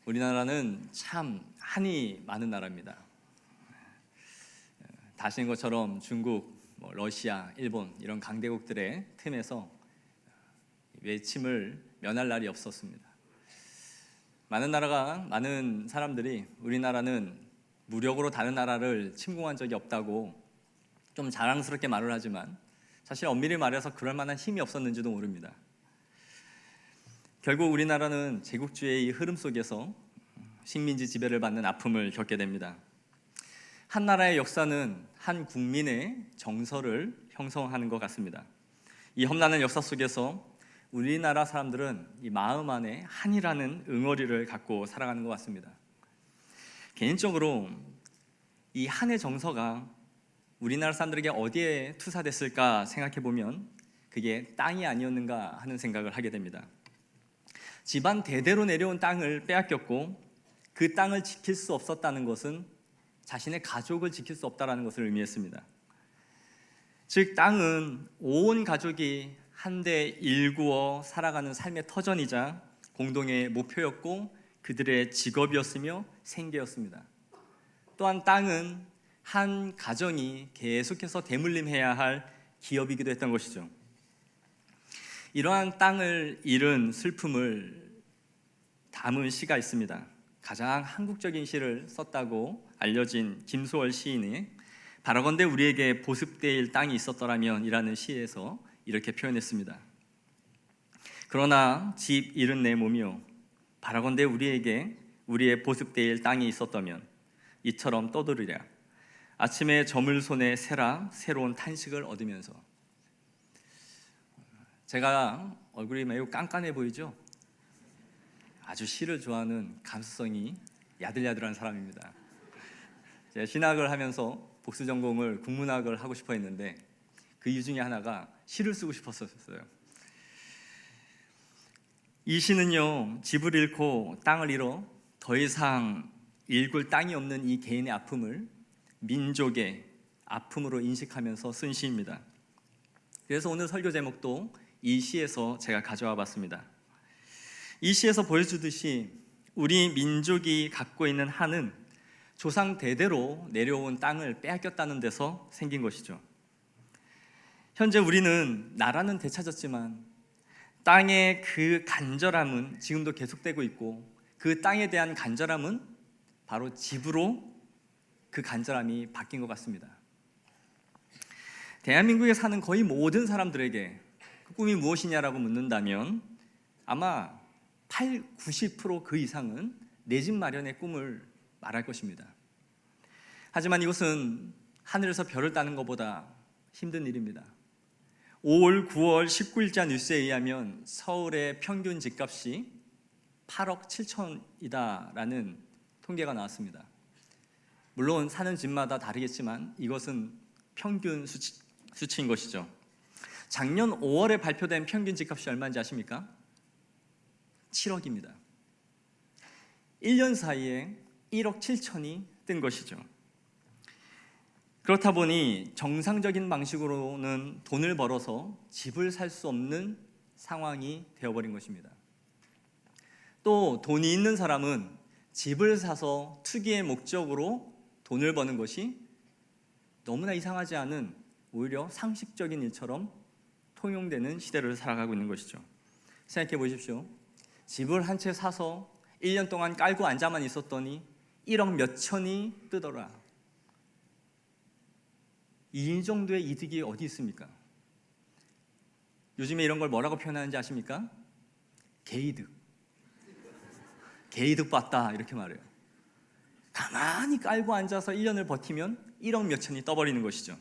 우리나라는 참 한이 많은 나라입니다. 다 아시는 것처럼 중국, 러시아, 일본 이런 강대국들의 틈에서 외침을 면할 날이 없었습니다. 많은 사람들이 우리나라는 무력으로 다른 나라를 침공한 적이 없다고 좀 자랑스럽게 말을 하지만 사실 엄밀히 말해서 그럴 만한 힘이 없었는지도 모릅니다. 결국 우리나라는 제국주의의 이 흐름 속에서 식민지 지배를 받는 아픔을 겪게 됩니다. 한 나라의 역사는 한 국민의 정서를 형성하는 것 같습니다. 이 험난한 역사 속에서 우리나라 사람들은 이 마음 안에 한이라는 응어리를 갖고 살아가는 것 같습니다. 개인적으로 이 한의 정서가 우리나라 사람들에게 어디에 투사됐을까 생각해 보면 그게 땅이 아니었는가 하는 생각을 하게 됩니다. 집안 대대로 내려온 땅을 빼앗겼고 그 땅을 지킬 수 없었다는 것은 자신의 가족을 지킬 수 없다는 것을 의미했습니다. 즉 땅은 온 가족이 한데 일구어 살아가는 삶의 터전이자 공동의 목표였고 그들의 직업이었으며 생계였습니다. 또한 땅은 한 가정이 계속해서 대물림해야 할 기업이기도 했던 것이죠. 이러한 땅을 잃은 슬픔을 담은 시가 있습니다. 가장 한국적인 시를 썼다고 알려진 김소월 시인의 바라건대 우리에게 보습될 땅이 있었더라면 이라는 시에서 이렇게 표현했습니다. 그러나 집 잃은 내 몸이요 바라건대 우리에게 우리의 보습될 땅이 있었다면 이처럼 떠들으랴 아침에 저물 손에 세라 새로운 탄식을 얻으면서. 제가 얼굴이 매우 깐깐해 보이죠? 아주 시를 좋아하는 감수성이 야들야들한 사람입니다. 제가 신학을 하면서 복수 전공을 국문학을 하고 싶어 했는데 그 이유 중에 하나가 시를 쓰고 싶었었어요. 이 시는요, 집을 잃고 땅을 잃어 더 이상 읽을 땅이 없는 이 개인의 아픔을 민족의 아픔으로 인식하면서 쓴 시입니다. 그래서 오늘 설교 제목도 이 시에서 제가 가져와 봤습니다. 이 시에서 보여주듯이 우리 민족이 갖고 있는 한은 조상 대대로 내려온 땅을 빼앗겼다는 데서 생긴 것이죠. 현재 우리는 나라는 되찾았지만 땅의 그 간절함은 지금도 계속되고 있고 그 땅에 대한 간절함은 바로 집으로 그 간절함이 바뀐 것 같습니다. 대한민국에 사는 거의 모든 사람들에게 그 꿈이 무엇이냐라고 묻는다면 아마 80~90% 그 이상은 내 집 마련의 꿈을 말할 것입니다. 하지만 이것은 하늘에서 별을 따는 것보다 힘든 일입니다. 5월, 9월 19일자 뉴스에 의하면 서울의 평균 집값이 8억 7천이다라는 통계가 나왔습니다. 물론 사는 집마다 다르겠지만 이것은 평균 수치인 것이죠. 작년 5월에 발표된 평균 집값이 얼마인지 아십니까? 7억입니다. 1년 사이에 1억 7천이 뜬 것이죠. 그렇다 보니 정상적인 방식으로는 돈을 벌어서 집을 살 수 없는 상황이 되어버린 것입니다. 또 돈이 있는 사람은 집을 사서 투기의 목적으로 돈을 버는 것이 너무나 이상하지 않은 오히려 상식적인 일처럼 통용되는 시대를 살아가고 있는 것이죠. 생각해 보십시오. 집을 한 채 사서 1년 동안 깔고 앉아만 있었더니 1억 몇 천이 뜨더라. 이 정도의 이득이 어디 있습니까? 요즘에 이런 걸 뭐라고 표현하는지 아십니까? 개이득. 개이득 봤다 이렇게 말해요. 가만히 깔고 앉아서 1년을 버티면 1억 몇 천이 떠버리는 것이죠.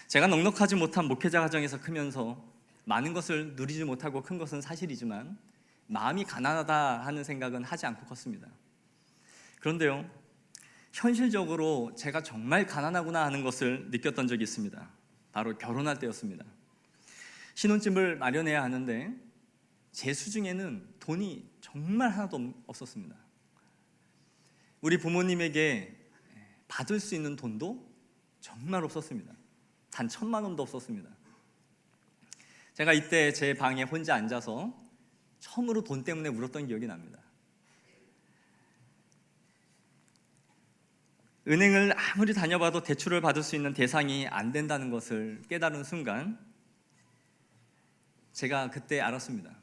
제가 넉넉하지 못한 목회자 가정에서 크면서 많은 것을 누리지 못하고 큰 것은 사실이지만 마음이 가난하다 하는 생각은 하지 않고 컸습니다. 그런데요, 현실적으로 제가 정말 가난하구나 하는 것을 느꼈던 적이 있습니다. 바로 결혼할 때였습니다. 신혼집을 마련해야 하는데 제 수중에는 돈이 정말 하나도 없었습니다. 우리 부모님에게 받을 수 있는 돈도 정말 없었습니다. 단 1,000만 원도 없었습니다. 제가 이때 제 방에 혼자 앉아서 처음으로 돈 때문에 울었던 기억이 납니다. 은행을 아무리 다녀봐도 대출을 받을 수 있는 대상이 안 된다는 것을 깨달은 순간 제가 그때 알았습니다.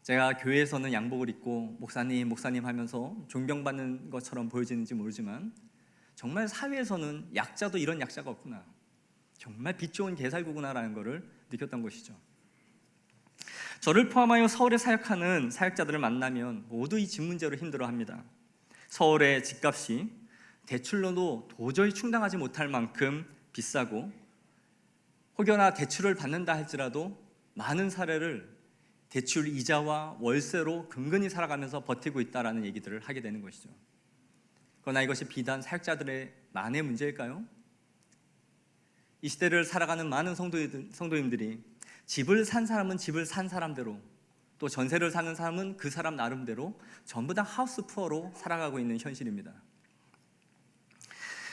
제가 교회에서는 양복을 입고 목사님 하면서 존경받는 것처럼 보여지는지 모르지만 정말 사회에서는 약자도 이런 약자가 없구나, 정말 빛 좋은 개살구구나라는 것을 느꼈던 것이죠. 저를 포함하여 서울에 사역하는 사역자들을 만나면 모두 이 집 문제로 힘들어합니다. 서울의 집값이 대출로도 도저히 충당하지 못할 만큼 비싸고, 혹여나 대출을 받는다 할지라도 많은 사례를 대출 이자와 월세로 근근히 살아가면서 버티고 있다라는 얘기들을 하게 되는 것이죠. 그러나 이것이 비단 사역자들의 만의 문제일까요? 이 시대를 살아가는 많은 성도님들이 집을 산 사람은 집을 산 사람대로, 또 전세를 사는 사람은 그 사람 나름대로 전부 다 하우스 푸어로 살아가고 있는 현실입니다.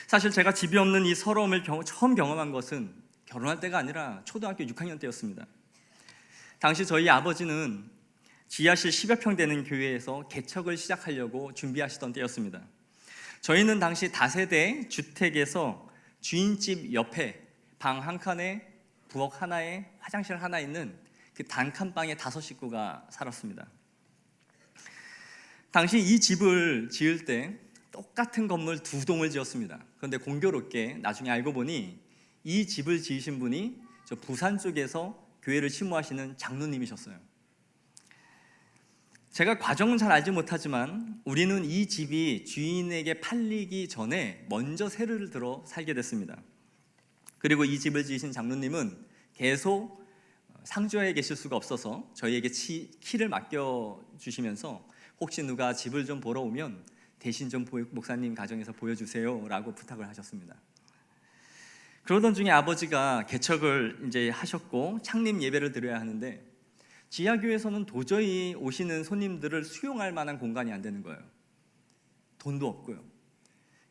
사실 제가 집이 없는 이 서러움을 처음 경험한 것은 결혼할 때가 아니라 초등학교 6학년 때였습니다. 당시 저희 아버지는 지하실 10여 평 되는 교회에서 개척을 시작하려고 준비하시던 때였습니다. 저희는 당시 다세대 주택에서 주인집 옆에 방 한 칸에 부엌 하나에 화장실 하나 있는 그 단칸방에 5식구가 살았습니다. 당시 이 집을 지을 때 똑같은 건물 2동을 지었습니다. 그런데 공교롭게 나중에 알고 보니 이 집을 지으신 분이 저 부산 쪽에서 교회를 심무하시는 장로님이셨어요. 제가 과정은 잘 알지 못하지만 우리는 이 집이 주인에게 팔리기 전에 먼저 세를 들어 살게 됐습니다. 그리고 이 집을 지으신 장로님은 계속 상주하에 계실 수가 없어서 저희에게 키를 맡겨주시면서 혹시 누가 집을 좀 보러 오면 대신 좀 목사님 가정에서 보여주세요 라고 부탁을 하셨습니다. 그러던 중에 아버지가 개척을 이제 하셨고 창립 예배를 드려야 하는데 지하교회에서는 도저히 오시는 손님들을 수용할 만한 공간이 안 되는 거예요. 돈도 없고요.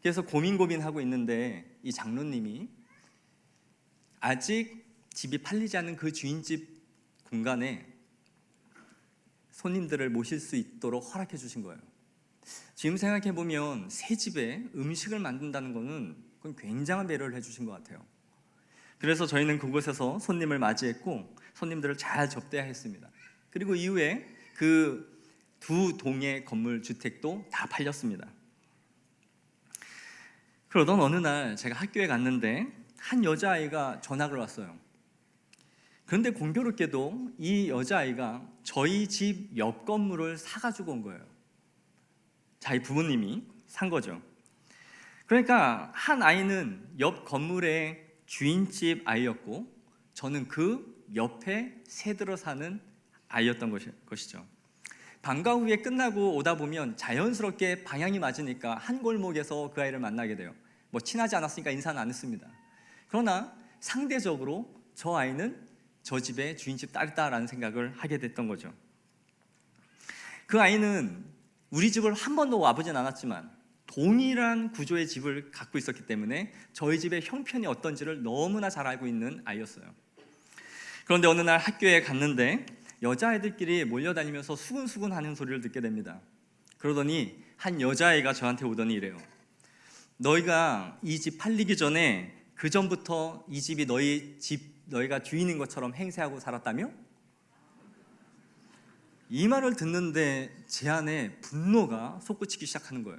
그래서 고민하고 있는데 이 장로님이 아직 집이 팔리지 않은 그 주인집 공간에 손님들을 모실 수 있도록 허락해 주신 거예요. 지금 생각해 보면 새 집에 음식을 만든다는 것은 그건 굉장한 배려를 해주신 것 같아요. 그래서 저희는 그곳에서 손님을 맞이했고 손님들을 잘 접대했습니다. 그리고 이후에 그 2동의 건물 주택도 다 팔렸습니다. 그러던 어느 날 제가 학교에 갔는데 한 여자아이가 전학을 왔어요. 그런데 공교롭게도 이 여자아이가 저희 집 옆 건물을 사가지고 온 거예요. 자기 부모님이 산 거죠. 그러니까 한 아이는 옆 건물의 주인집 아이였고 저는 그 옆에 새들어 사는 아이였던 것이죠. 방과 후에 끝나고 오다 보면 자연스럽게 방향이 맞으니까 한 골목에서 그 아이를 만나게 돼요. 뭐 친하지 않았으니까 인사는 안 했습니다. 그러나 상대적으로 저 아이는 저 집의 주인집 딸이다라는 생각을 하게 됐던 거죠. 그 아이는 우리 집을 한 번도 와보진 않았지만 동일한 구조의 집을 갖고 있었기 때문에 저희 집의 형편이 어떤지를 너무나 잘 알고 있는 아이였어요. 그런데 어느 날 학교에 갔는데 여자아이들끼리 몰려다니면서 수근수근 하는 소리를 듣게 됩니다. 그러더니 한 여자아이가 저한테 오더니 이래요. 너희가 이 집 팔리기 전에 그 전부터 이 집이 너희가 주인인 것처럼 행세하고 살았다며? 이 말을 듣는데 제 안에 분노가 솟구치기 시작하는 거예요.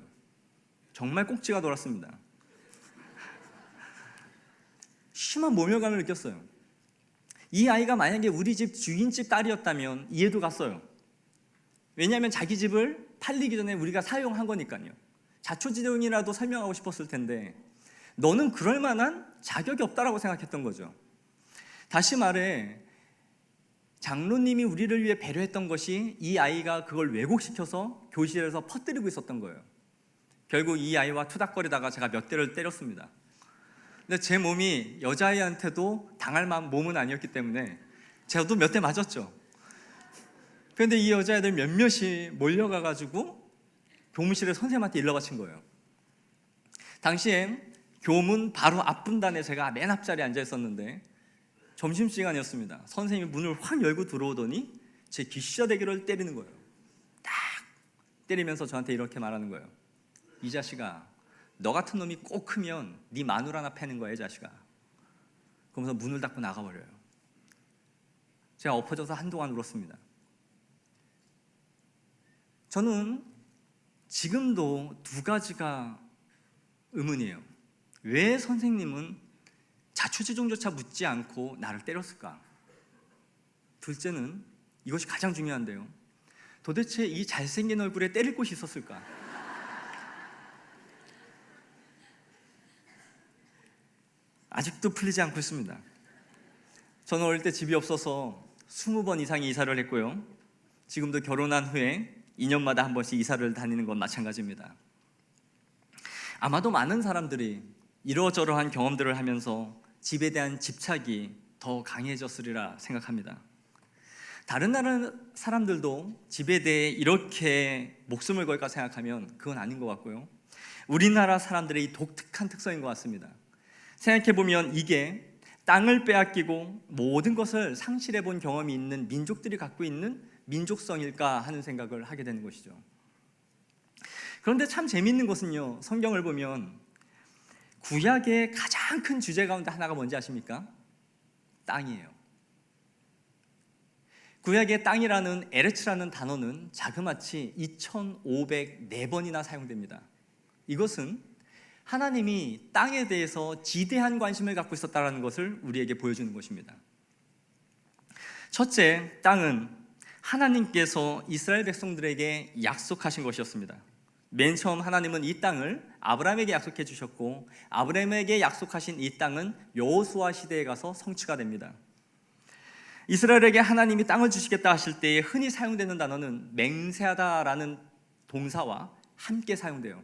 정말 꼭지가 돌았습니다. 심한 모멸감을 느꼈어요. 이 아이가 만약에 우리 집 주인집 딸이었다면 이해도 갔어요. 왜냐하면 자기 집을 팔리기 전에 우리가 사용한 거니까요. 자초지종이라도 설명하고 싶었을 텐데 너는 그럴 만한 자격이 없다라고 생각했던 거죠. 다시 말해 장로님이 우리를 위해 배려했던 것이 이 아이가 그걸 왜곡시켜서 교실에서 퍼뜨리고 있었던 거예요. 결국 이 아이와 투닥거리다가 제가 몇 대를 때렸습니다. 근데 제 몸이 여자아이한테도 당할 몸은 아니었기 때문에 저도 몇 대 맞았죠. 그런데 이 여자애들 몇몇이 몰려가가지고 교무실에 선생님한테 일러 바친 거예요. 당시엔 교문 바로 앞분단에 제가 맨 앞자리에 앉아 있었는데 점심시간이었습니다. 선생님이 문을 확 열고 들어오더니 제 귀시자대기를 때리는 거예요. 딱 때리면서 저한테 이렇게 말하는 거예요. 이 자식아, 너 같은 놈이 꼭 크면 네 마누라 하나 패는 거야, 이 자식아. 그러면서 문을 닫고 나가버려요. 제가 엎어져서 한동안 울었습니다. 저는 지금도 두 가지가 의문이에요. 왜 선생님은 자초지종조차 묻지 않고 나를 때렸을까? 둘째는 이것이 가장 중요한데요. 도대체 이 잘생긴 얼굴에 때릴 곳이 있었을까? 아직도 풀리지 않고 있습니다. 저는 어릴 때 집이 없어서 20번 이상의 이사를 했고요. 지금도 결혼한 후에 2년마다 한 번씩 이사를 다니는 건 마찬가지입니다. 아마도 많은 사람들이 이러저러한 경험들을 하면서 집에 대한 집착이 더 강해졌으리라 생각합니다. 다른 나라 사람들도 집에 대해 이렇게 목숨을 걸까 생각하면 그건 아닌 것 같고요. 우리나라 사람들의 이 독특한 특성인 것 같습니다. 생각해보면 이게 땅을 빼앗기고 모든 것을 상실해 본 경험이 있는 민족들이 갖고 있는 민족성일까 하는 생각을 하게 되는 것이죠. 그런데 참 재미있는 것은요, 성경을 보면 구약의 가장 큰 주제 가운데 하나가 뭔지 아십니까? 땅이에요. 구약의 땅이라는 에레츠라는 단어는 자그마치 2504번이나 사용됩니다. 이것은 하나님이 땅에 대해서 지대한 관심을 갖고 있었다는 것을 우리에게 보여주는 것입니다. 첫째, 땅은 하나님께서 이스라엘 백성들에게 약속하신 것이었습니다. 맨 처음 하나님은 이 땅을 아브라함에게 약속해 주셨고, 아브라함에게 약속하신 이 땅은 여호수아 시대에 가서 성취가 됩니다. 이스라엘에게 하나님이 땅을 주시겠다 하실 때에 흔히 사용되는 단어는 맹세하다라는 동사와 함께 사용돼요.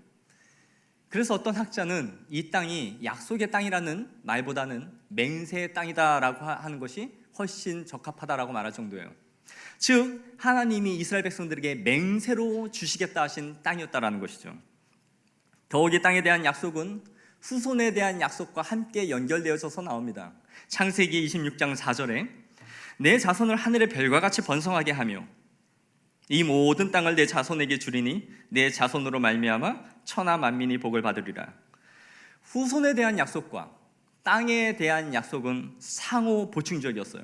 그래서 어떤 학자는 이 땅이 약속의 땅이라는 말보다는 맹세의 땅이다라고 하는 것이 훨씬 적합하다라고 말할 정도예요. 즉 하나님이 이스라엘 백성들에게 맹세로 주시겠다 하신 땅이었다라는 것이죠. 더욱 이 땅에 대한 약속은 후손에 대한 약속과 함께 연결되어져서 나옵니다. 창세기 26장 4절에 내 자손을 하늘의 별과 같이 번성하게 하며 이 모든 땅을 내 자손에게 주리니 내 자손으로 말미암아 천하 만민이 복을 받으리라. 후손에 대한 약속과 땅에 대한 약속은 상호 보충적이었어요.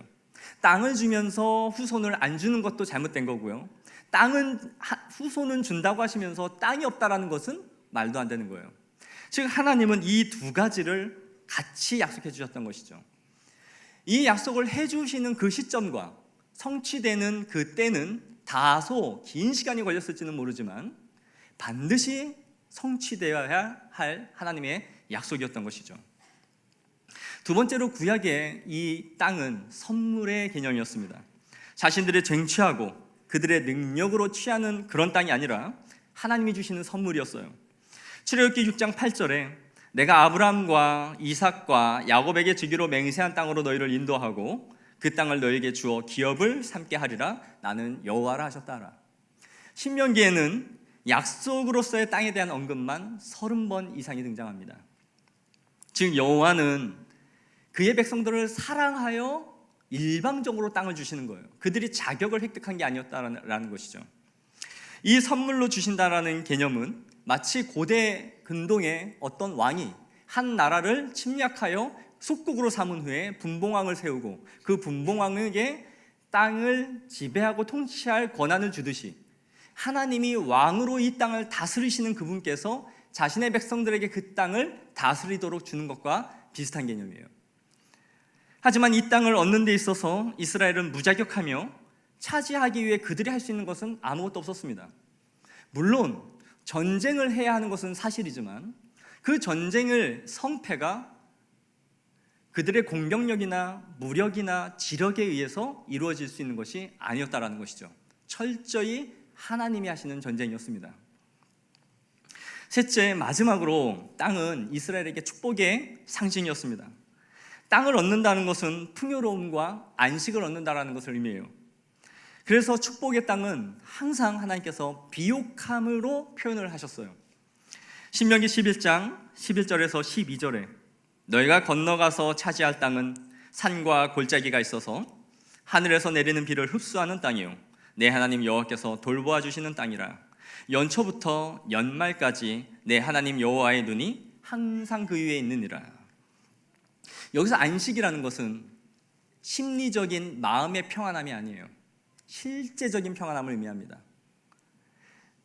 땅을 주면서 후손을 안 주는 것도 잘못된 거고요. 후손은 준다고 하시면서 땅이 없다라는 것은 말도 안 되는 거예요. 즉 하나님은 이 두 가지를 같이 약속해 주셨던 것이죠. 이 약속을 해주시는 그 시점과 성취되는 그 때는 다소 긴 시간이 걸렸을지는 모르지만 반드시 성취되어야 할 하나님의 약속이었던 것이죠. 두 번째로 구약의 이 땅은 선물의 개념이었습니다. 자신들의 쟁취하고 그들의 능력으로 취하는 그런 땅이 아니라 하나님이 주시는 선물이었어요. 출애굽기 6장 8절에 내가 아브라함과 이삭과 야곱에게 주기로 맹세한 땅으로 너희를 인도하고 그 땅을 너희에게 주어 기업을 삼게 하리라. 나는 여호와라 하셨다라. 신명기에는 약속으로서의 땅에 대한 언급만 30번 이상이 등장합니다. 즉 여호와는 그의 백성들을 사랑하여 일방적으로 땅을 주시는 거예요. 그들이 자격을 획득한 게 아니었다라는 것이죠. 이 선물로 주신다라는 개념은 마치 고대 근동의 어떤 왕이 한 나라를 침략하여 속국으로 삼은 후에 분봉왕을 세우고 그 분봉왕에게 땅을 지배하고 통치할 권한을 주듯이 하나님이 왕으로 이 땅을 다스리시는 그분께서 자신의 백성들에게 그 땅을 다스리도록 주는 것과 비슷한 개념이에요. 하지만 이 땅을 얻는 데 있어서 이스라엘은 무자격하며 차지하기 위해 그들이 할 수 있는 것은 아무것도 없었습니다. 물론 전쟁을 해야 하는 것은 사실이지만 그 전쟁을 성패가 그들의 공격력이나 무력이나 지력에 의해서 이루어질 수 있는 것이 아니었다라는 것이죠. 철저히 하나님이 하시는 전쟁이었습니다. 셋째, 마지막으로 땅은 이스라엘에게 축복의 상징이었습니다. 땅을 얻는다는 것은 풍요로움과 안식을 얻는다는 것을 의미해요. 그래서 축복의 땅은 항상 하나님께서 비옥함으로 표현을 하셨어요. 신명기 11장 11절에서 12절에 너희가 건너가서 차지할 땅은 산과 골짜기가 있어서 하늘에서 내리는 비를 흡수하는 땅이요 내 하나님 여호와께서 돌보아 주시는 땅이라. 연초부터 연말까지 내 하나님 여호와의 눈이 항상 그 위에 있느니라. 여기서 안식이라는 것은 심리적인 마음의 평안함이 아니에요. 실제적인 평안함을 의미합니다.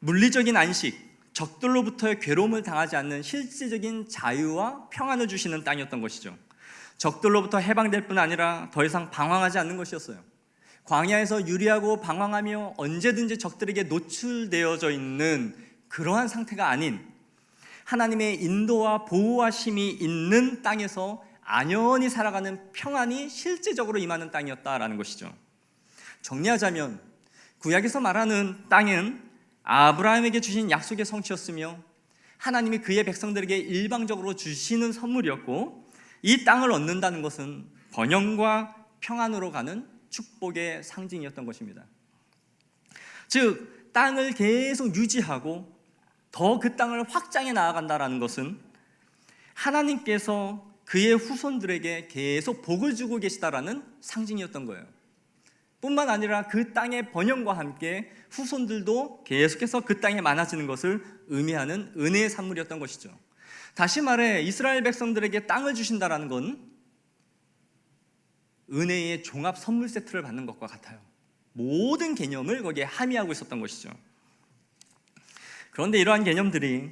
물리적인 안식, 적들로부터의 괴로움을 당하지 않는 실제적인 자유와 평안을 주시는 땅이었던 것이죠. 적들로부터 해방될 뿐 아니라 더 이상 방황하지 않는 것이었어요. 광야에서 유리하고 방황하며 언제든지 적들에게 노출되어져 있는 그러한 상태가 아닌 하나님의 인도와 보호하심이 있는 땅에서 안연히 살아가는 평안이 실제적으로 임하는 땅이었다라는 것이죠. 정리하자면 구약에서 말하는 땅은 아브라함에게 주신 약속의 성취였으며 하나님이 그의 백성들에게 일방적으로 주시는 선물이었고, 이 땅을 얻는다는 것은 번영과 평안으로 가는 축복의 상징이었던 것입니다. 즉 땅을 계속 유지하고 더 그 땅을 확장해 나아간다는 것은 하나님께서 그의 후손들에게 계속 복을 주고 계시다라는 상징이었던 거예요. 뿐만 아니라 그 땅의 번영과 함께 후손들도 계속해서 그 땅에 많아지는 것을 의미하는 은혜의 산물이었던 것이죠. 다시 말해 이스라엘 백성들에게 땅을 주신다라는 건 은혜의 종합 선물 세트를 받는 것과 같아요. 모든 개념을 거기에 함의하고 있었던 것이죠. 그런데 이러한 개념들이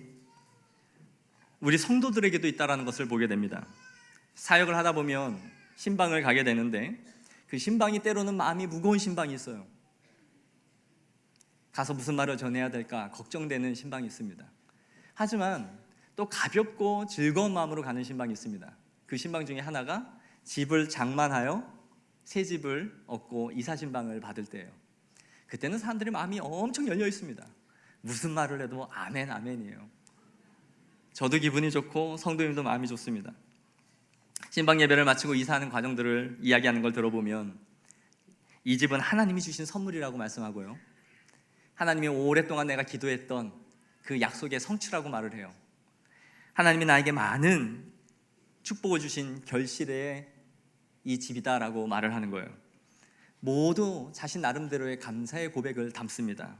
우리 성도들에게도 있다는 것을 보게 됩니다. 사역을 하다 보면 신방을 가게 되는데 그 신방이 때로는 마음이 무거운 신방이 있어요. 가서 무슨 말을 전해야 될까 걱정되는 신방이 있습니다. 하지만 또 가볍고 즐거운 마음으로 가는 신방이 있습니다. 그 신방 중에 하나가 집을 장만하여 새 집을 얻고 이사 신방을 받을 때예요. 그때는 사람들의 마음이 엄청 열려 있습니다. 무슨 말을 해도 아멘 아멘이에요. 저도 기분이 좋고 성도님도 마음이 좋습니다. 신방 예배를 마치고 이사하는 과정들을 이야기하는 걸 들어보면 이 집은 하나님이 주신 선물이라고 말씀하고요, 하나님이 오랫동안 내가 기도했던 그 약속의 성취라고 말을 해요. 하나님이 나에게 많은 축복을 주신 결실의 이 집이다라고 말을 하는 거예요. 모두 자신 나름대로의 감사의 고백을 담습니다.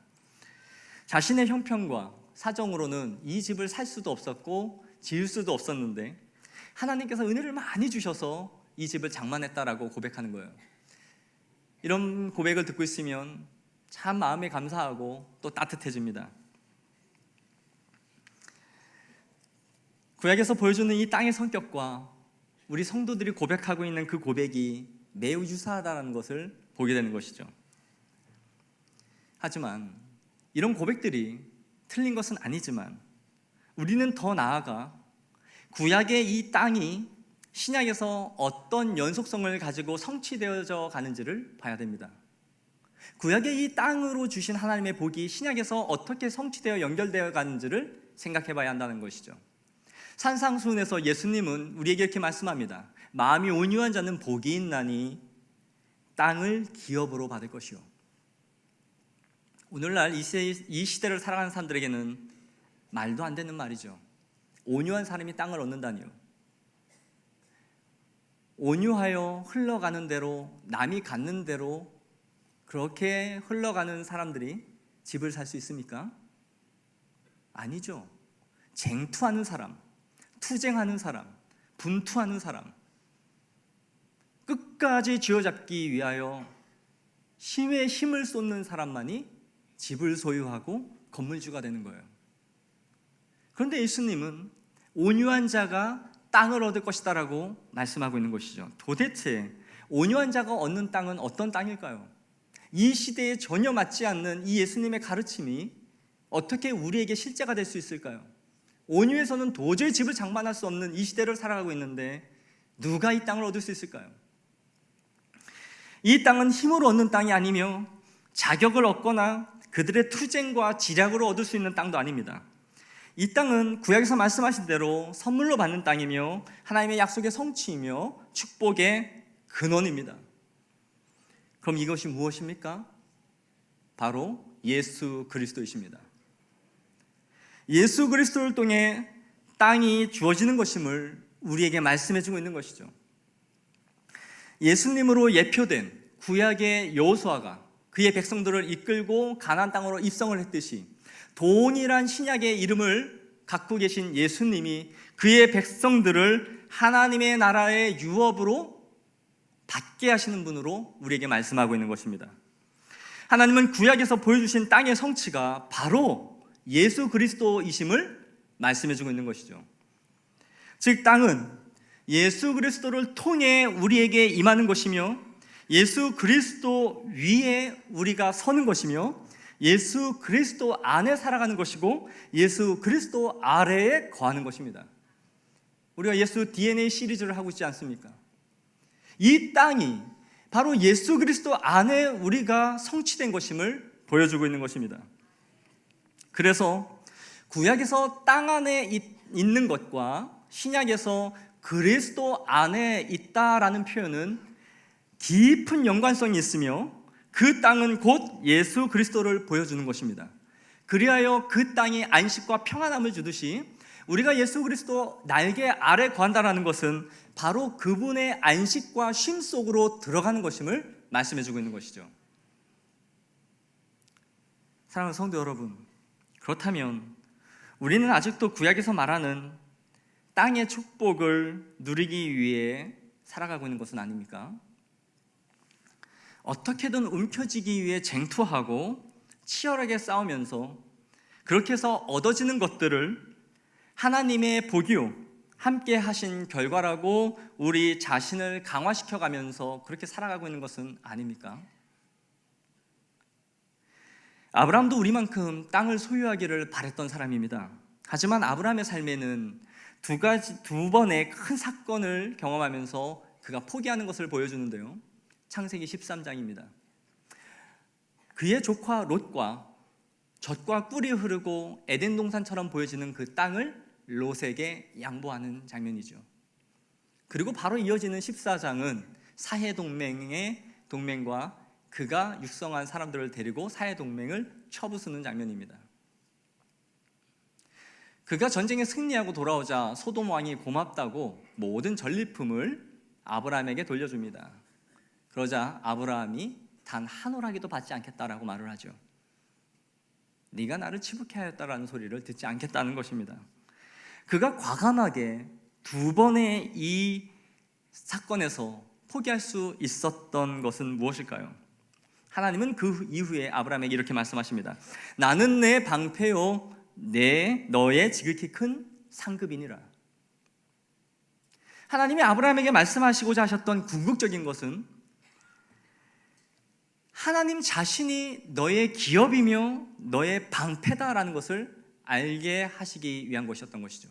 자신의 형편과 사정으로는 이 집을 살 수도 없었고 지을 수도 없었는데 하나님께서 은혜를 많이 주셔서 이 집을 장만했다라고 고백하는 거예요. 이런 고백을 듣고 있으면 참 마음이 감사하고 또 따뜻해집니다. 구약에서 보여주는 이 땅의 성격과 우리 성도들이 고백하고 있는 그 고백이 매우 유사하다는 것을 보게 되는 것이죠. 하지만 이런 고백들이 틀린 것은 아니지만 우리는 더 나아가 구약의 이 땅이 신약에서 어떤 연속성을 가지고 성취되어져 가는지를 봐야 됩니다. 구약의 이 땅으로 주신 하나님의 복이 신약에서 어떻게 성취되어 연결되어 가는지를 생각해 봐야 한다는 것이죠. 산상수훈에서 예수님은 우리에게 이렇게 말씀합니다. 마음이 온유한 자는 복이 있나니 땅을 기업으로 받을 것이요. 오늘날 이 시대를 살아가는 사람들에게는 말도 안 되는 말이죠. 온유한 사람이 땅을 얻는다니요. 온유하여 흘러가는 대로, 남이 갖는 대로 그렇게 흘러가는 사람들이 집을 살 수 있습니까? 아니죠. 쟁투하는 사람, 투쟁하는 사람, 분투하는 사람, 끝까지 쥐어잡기 위하여 힘에 힘을 쏟는 사람만이 집을 소유하고 건물주가 되는 거예요. 그런데 예수님은 온유한 자가 땅을 얻을 것이다라고 말씀하고 있는 것이죠. 도대체 온유한 자가 얻는 땅은 어떤 땅일까요? 이 시대에 전혀 맞지 않는 이 예수님의 가르침이 어떻게 우리에게 실제가 될 수 있을까요? 온유에서는 도저히 집을 장만할 수 없는 이 시대를 살아가고 있는데 누가 이 땅을 얻을 수 있을까요? 이 땅은 힘으로 얻는 땅이 아니며 자격을 얻거나 그들의 투쟁과 지략으로 얻을 수 있는 땅도 아닙니다. 이 땅은 구약에서 말씀하신 대로 선물로 받는 땅이며 하나님의 약속의 성취이며 축복의 근원입니다. 그럼 이것이 무엇입니까? 바로 예수 그리스도이십니다. 예수 그리스도를 통해 땅이 주어지는 것임을 우리에게 말씀해주고 있는 것이죠. 예수님으로 예표된 구약의 여호수아가 그의 백성들을 이끌고 가나안 땅으로 입성을 했듯이 동일한 신약의 이름을 갖고 계신 예수님이 그의 백성들을 하나님의 나라의 유업으로 받게 하시는 분으로 우리에게 말씀하고 있는 것입니다. 하나님은 구약에서 보여주신 땅의 성취가 바로 예수 그리스도이심을 말씀해주고 있는 것이죠. 즉 땅은 예수 그리스도를 통해 우리에게 임하는 것이며, 예수 그리스도 위에 우리가 서는 것이며, 예수 그리스도 안에 살아가는 것이고, 예수 그리스도 아래에 거하는 것입니다. 우리가 예수 DNA 시리즈를 하고 있지 않습니까? 이 땅이 바로 예수 그리스도 안에 우리가 성취된 것임을 보여주고 있는 것입니다. 그래서 구약에서 땅 안에 있는 것과 신약에서 그리스도 안에 있다라는 표현은 깊은 연관성이 있으며, 그 땅은 곧 예수 그리스도를 보여주는 것입니다. 그리하여 그 땅이 안식과 평안함을 주듯이 우리가 예수 그리스도 날개 아래 거한다라는 것은 바로 그분의 안식과 쉼 속으로 들어가는 것임을 말씀해주고 있는 것이죠. 사랑하는 성도 여러분, 그렇다면 우리는 아직도 구약에서 말하는 땅의 축복을 누리기 위해 살아가고 있는 것은 아닙니까? 어떻게든 움켜쥐기 위해 쟁투하고 치열하게 싸우면서 그렇게 해서 얻어지는 것들을 하나님의 복이요 함께 하신 결과라고 우리 자신을 강화시켜가면서 그렇게 살아가고 있는 것은 아닙니까? 아브라함도 우리만큼 땅을 소유하기를 바랬던 사람입니다. 하지만 아브라함의 삶에는 두 번의 큰 사건을 경험하면서 그가 포기하는 것을 보여주는데요. 창세기 13장입니다. 그의 조카 롯과 젖과 꿀이 흐르고 에덴 동산처럼 보여지는 그 땅을 롯에게 양보하는 장면이죠. 그리고 바로 이어지는 14장은 사해동맹의 동맹과 그가 육성한 사람들을 데리고 사해동맹을 쳐부수는 장면입니다. 그가 전쟁에 승리하고 돌아오자 소돔 왕이 고맙다고 모든 전리품을 아브라함에게 돌려줍니다. 그러자 아브라함이 단 한 호라기도 받지 않겠다라고 말을 하죠. 네가 나를 치부케 하였다라는 소리를 듣지 않겠다는 것입니다. 그가 과감하게 두 번의 이 사건에서 포기할 수 있었던 것은 무엇일까요? 하나님은 그 이후에 아브라함에게 이렇게 말씀하십니다. 나는 내 방패요 너의 지극히 큰 상급이니라. 하나님이 아브라함에게 말씀하시고자 하셨던 궁극적인 것은 하나님 자신이 너의 기업이며 너의 방패다라는 것을 알게 하시기 위한 것이었던 것이죠.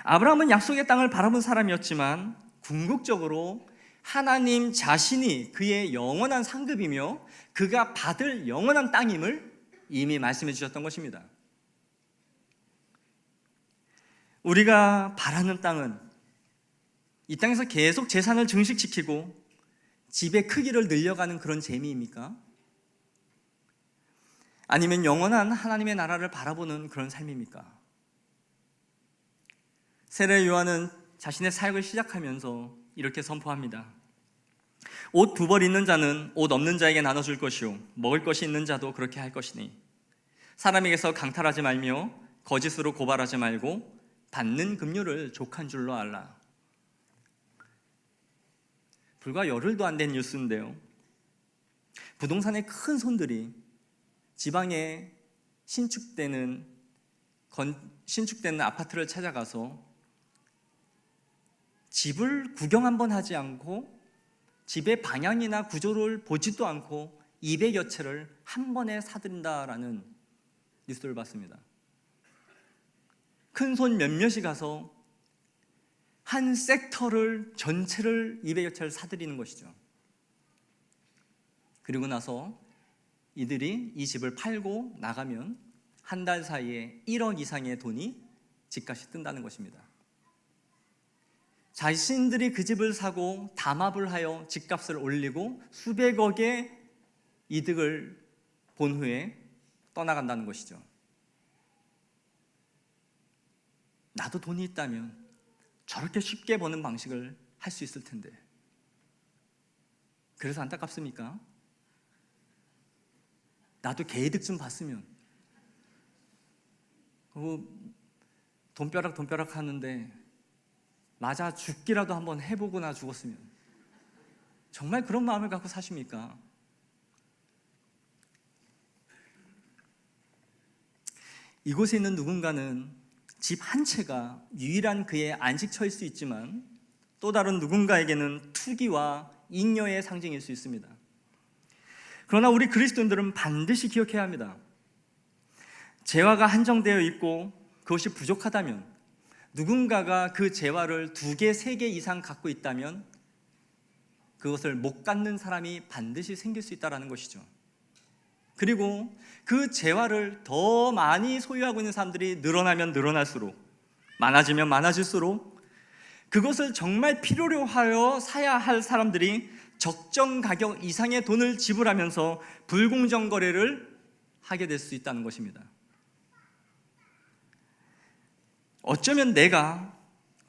아브라함은 약속의 땅을 바라본 사람이었지만 궁극적으로 하나님 자신이 그의 영원한 상급이며 그가 받을 영원한 땅임을 이미 말씀해 주셨던 것입니다. 우리가 바라는 땅은 이 땅에서 계속 재산을 증식시키고 집의 크기를 늘려가는 그런 재미입니까? 아니면 영원한 하나님의 나라를 바라보는 그런 삶입니까? 세례 요한은 자신의 사역을 시작하면서 이렇게 선포합니다. 옷 두 벌 있는 자는 옷 없는 자에게 나눠줄 것이요 먹을 것이 있는 자도 그렇게 할 것이니 사람에게서 강탈하지 말며 거짓으로 고발하지 말고 받는 급료를 족한 줄로 알라. 불과 열흘도 안 된 뉴스인데요. 부동산의 큰 손들이 지방에 신축되는 아파트를 찾아가서 집을 구경 한번 하지 않고 집의 방향이나 구조를 보지도 않고 200여 채를 한 번에 사들인다라는 뉴스를 봤습니다. 큰 손 몇몇이 가서 한 섹터를 전체를 200여 채를 사들이는 것이죠. 그리고 나서 이들이 이 집을 팔고 나가면 한 달 사이에 1억 이상의 돈이 집값이 뜬다는 것입니다. 자신들이 그 집을 사고 담합을 하여 집값을 올리고 수백억의 이득을 본 후에 떠나간다는 것이죠. 나도 돈이 있다면 저렇게 쉽게 버는 방식을 할 수 있을 텐데. 그래서 안타깝습니까? 나도 개이득 좀 봤으면 돈벼락 하는데 맞아 죽기라도 한번 해보거나 죽었으면, 정말 그런 마음을 갖고 사십니까? 이곳에 있는 누군가는 집 한 채가 유일한 그의 안식처일 수 있지만, 또 다른 누군가에게는 투기와 잉여의 상징일 수 있습니다. 그러나 우리 그리스도인들은 반드시 기억해야 합니다. 재화가 한정되어 있고 그것이 부족하다면, 누군가가 그 재화를 2개, 3개 이상 갖고 있다면 그것을 못 갖는 사람이 반드시 생길 수 있다는 것이죠. 그리고 그 재화를 더 많이 소유하고 있는 사람들이 늘어나면 늘어날수록, 많아지면 많아질수록, 그것을 정말 필요로 하여 사야 할 사람들이 적정 가격 이상의 돈을 지불하면서 불공정 거래를 하게 될 수 있다는 것입니다. 어쩌면 내가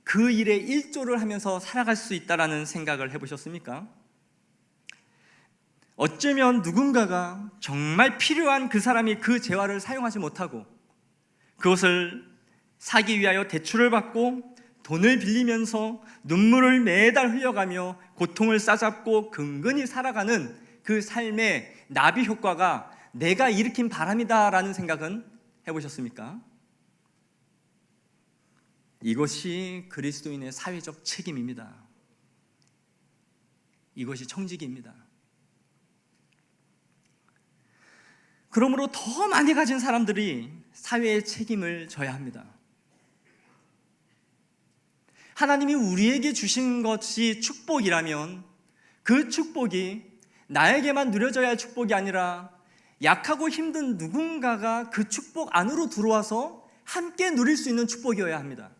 그 일에 일조를 하면서 살아갈 수 있다는 생각을 해보셨습니까? 어쩌면 누군가가 정말 필요한 그 사람이 그 재화를 사용하지 못하고 그것을 사기 위하여 대출을 받고 돈을 빌리면서 눈물을 매달 흘려가며 고통을 싸잡고 근근히 살아가는 그 삶의 나비 효과가 내가 일으킨 바람이다라는 생각은 해보셨습니까? 이것이 그리스도인의 사회적 책임입니다. 이것이 청지기입니다. 그러므로 더 많이 가진 사람들이 사회의 책임을 져야 합니다. 하나님이 우리에게 주신 것이 축복이라면 그 축복이 나에게만 누려져야 할 축복이 아니라 약하고 힘든 누군가가 그 축복 안으로 들어와서 함께 누릴 수 있는 축복이어야 합니다.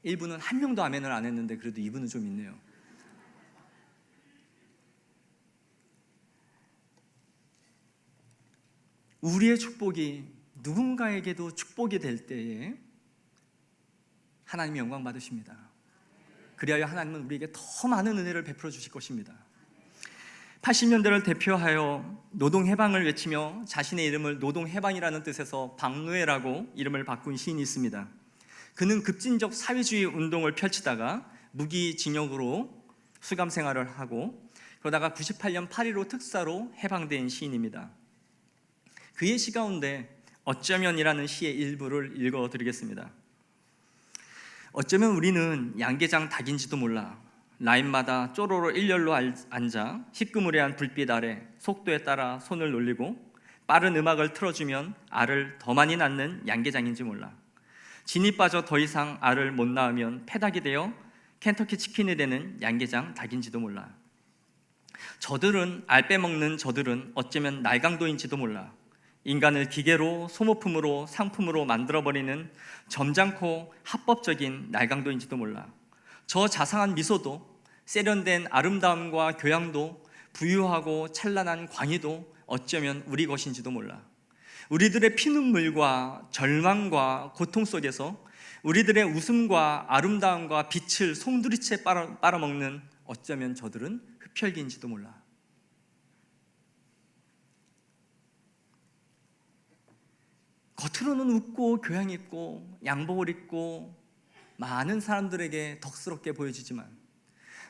1분은 한 명도 아멘을 안 했는데 그래도 2분은 좀 있네요. 우리의 축복이 누군가에게도 축복이 될 때에 하나님이 영광 받으십니다. 그리하여 하나님은 우리에게 더 많은 은혜를 베풀어 주실 것입니다. 80년대를 대표하여 노동해방을 외치며 자신의 이름을 노동해방이라는 뜻에서 박노해라고 이름을 바꾼 시인이 있습니다. 그는 급진적 사회주의 운동을 펼치다가 무기징역으로 수감 생활을 하고 그러다가 98년 8.15 특사로 해방된 시인입니다. 그의 시 가운데 어쩌면이라는 시의 일부를 읽어드리겠습니다. 어쩌면 우리는 양계장 닭인지도 몰라. 라인마다 쪼로로 일렬로 앉아 희끄무레한 불빛 아래 속도에 따라 손을 놀리고 빠른 음악을 틀어주면 알을 더 많이 낳는 양계장인지 몰라. 진이 빠져 더 이상 알을 못 낳으면 패닭이 되어 켄터키 치킨이 되는 양계장 닭인지도 몰라. 저들은 알 빼먹는 저들은 어쩌면 날강도인지도 몰라. 인간을 기계로 소모품으로 상품으로 만들어버리는 점잖고 합법적인 날강도인지도 몰라. 저 자상한 미소도 세련된 아름다움과 교양도 부유하고 찬란한 광희도 어쩌면 우리 것인지도 몰라. 우리들의 피눈물과 절망과 고통 속에서 우리들의 웃음과 아름다움과 빛을 송두리째 빨아먹는 어쩌면 저들은 흡혈귀인지도 몰라. 겉으로는 웃고 교양 있고 양복을 입고 많은 사람들에게 덕스럽게 보여지지만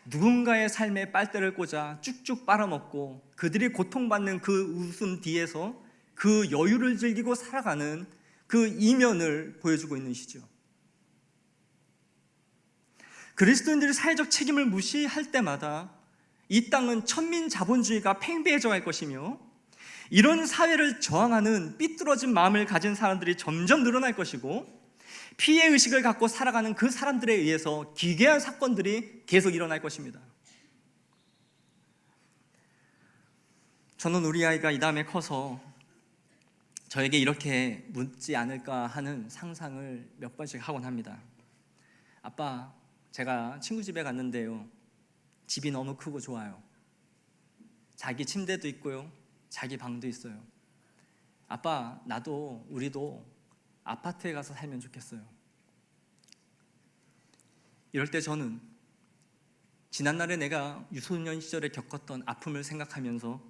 누군가의 삶에 빨대를 꽂아 쭉쭉 빨아먹고 그들이 고통받는 그 웃음 뒤에서 그 여유를 즐기고 살아가는 그 이면을 보여주고 있는 시죠. 그리스도인들이 사회적 책임을 무시할 때마다 이 땅은 천민자본주의가 팽배해져 갈 것이며 이런 사회를 저항하는 삐뚤어진 마음을 가진 사람들이 점점 늘어날 것이고 피해의식을 갖고 살아가는 그 사람들에 의해서 기괴한 사건들이 계속 일어날 것입니다. 저는 우리 아이가 이 다음에 커서 저에게 이렇게 묻지 않을까 하는 상상을 몇 번씩 하곤 합니다. 아빠, 제가 친구 집에 갔는데요, 집이 너무 크고 좋아요. 자기 침대도 있고요, 자기 방도 있어요. 아빠, 나도 우리도 아파트에 가서 살면 좋겠어요. 이럴 때 저는 지난날에 내가 유소년 시절에 겪었던 아픔을 생각하면서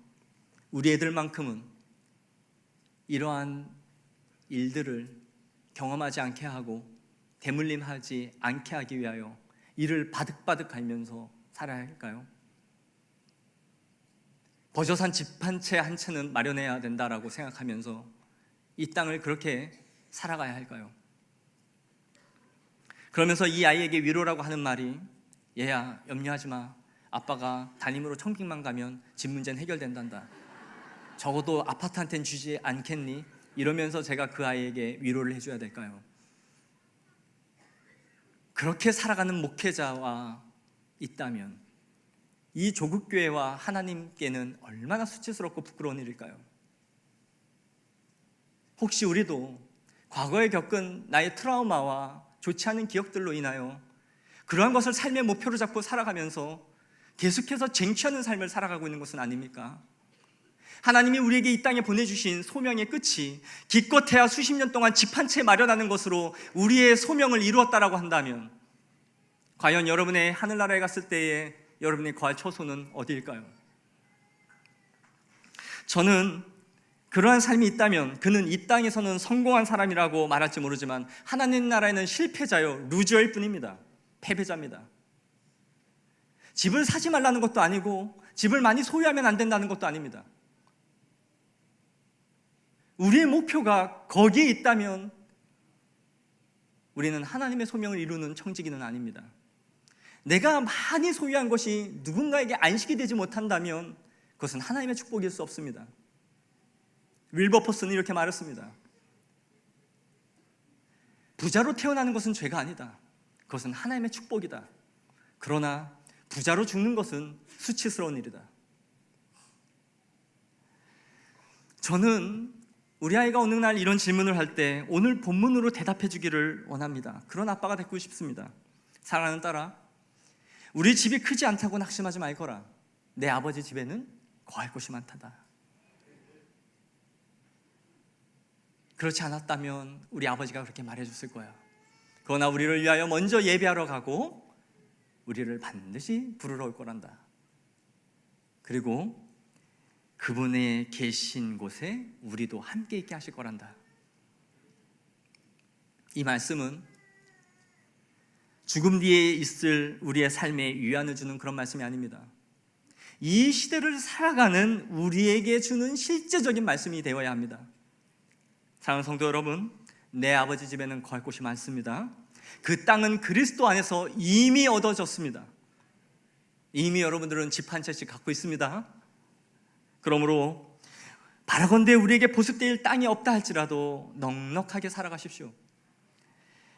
우리 애들만큼은 이러한 일들을 경험하지 않게 하고 대물림하지 않게 하기 위하여 이를 바득바득 갈면서 살아야 할까요? 버젓한 집 한 채 한 채는 마련해야 된다라고 생각하면서 이 땅을 그렇게 살아가야 할까요? 그러면서 이 아이에게 위로라고 하는 말이, 얘야 염려하지 마, 아빠가 담임으로 청빙만 가면 집 문제는 해결된단다, 적어도 아파트한테는 주지 않겠니? 이러면서 제가 그 아이에게 위로를 해줘야 될까요? 그렇게 살아가는 목회자와 있다면 이 조국교회와 하나님께는 얼마나 수치스럽고 부끄러운 일일까요? 혹시 우리도 과거에 겪은 나의 트라우마와 좋지 않은 기억들로 인하여 그러한 것을 삶의 목표로 잡고 살아가면서 계속해서 쟁취하는 삶을 살아가고 있는 것은 아닙니까? 하나님이 우리에게 이 땅에 보내주신 소명의 끝이 기껏해야 수십 년 동안 집 한 채 마련하는 것으로 우리의 소명을 이루었다라고 한다면 과연 여러분의 하늘나라에 갔을 때에 여러분이 거할 처소는 어디일까요? 저는 그러한 삶이 있다면 그는 이 땅에서는 성공한 사람이라고 말할지 모르지만 하나님 나라에는 실패자요, 루저일 뿐입니다. 패배자입니다. 집을 사지 말라는 것도 아니고 집을 많이 소유하면 안 된다는 것도 아닙니다. 우리의 목표가 거기에 있다면 우리는 하나님의 소명을 이루는 청지기는 아닙니다. 내가 많이 소유한 것이 누군가에게 안식이 되지 못한다면 그것은 하나님의 축복일 수 없습니다. 윌버포스는 이렇게 말했습니다. 부자로 태어나는 것은 죄가 아니다. 그것은 하나님의 축복이다. 그러나 부자로 죽는 것은 수치스러운 일이다. 저는 우리 아이가 어느 날 이런 질문을 할 때 오늘 본문으로 대답해 주기를 원합니다. 그런 아빠가 되고 싶습니다. 사랑하는 딸아, 우리 집이 크지 않다고 낙심하지 말거라. 내 아버지 집에는 거할 곳이 많다다. 그렇지 않았다면 우리 아버지가 그렇게 말해줬을 거야. 그러나 우리를 위하여 먼저 예배하러 가고 우리를 반드시 부르러 올 거란다. 그리고 그분의 계신 곳에 우리도 함께 있게 하실 거란다. 이 말씀은 죽음 뒤에 있을 우리의 삶에 위안을 주는 그런 말씀이 아닙니다. 이 시대를 살아가는 우리에게 주는 실제적인 말씀이 되어야 합니다. 사랑하는 성도 여러분, 내 아버지 집에는 거할 곳이 많습니다. 그 땅은 그리스도 안에서 이미 얻어졌습니다. 이미 여러분들은 집 한 채씩 갖고 있습니다. 그러므로 바라건대 우리에게 보습될 땅이 없다 할지라도 넉넉하게 살아가십시오.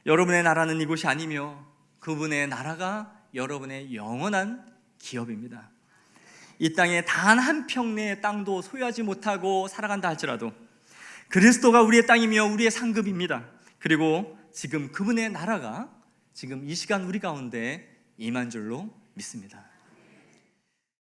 여러분의 나라는 이곳이 아니며 그분의 나라가 여러분의 영원한 기업입니다. 이 땅에 단 한 평내의 땅도 소유하지 못하고 살아간다 할지라도 그리스도가 우리의 땅이며 우리의 상급입니다. 그리고 지금 그분의 나라가 지금 이 시간 우리 가운데 임한 줄로 믿습니다.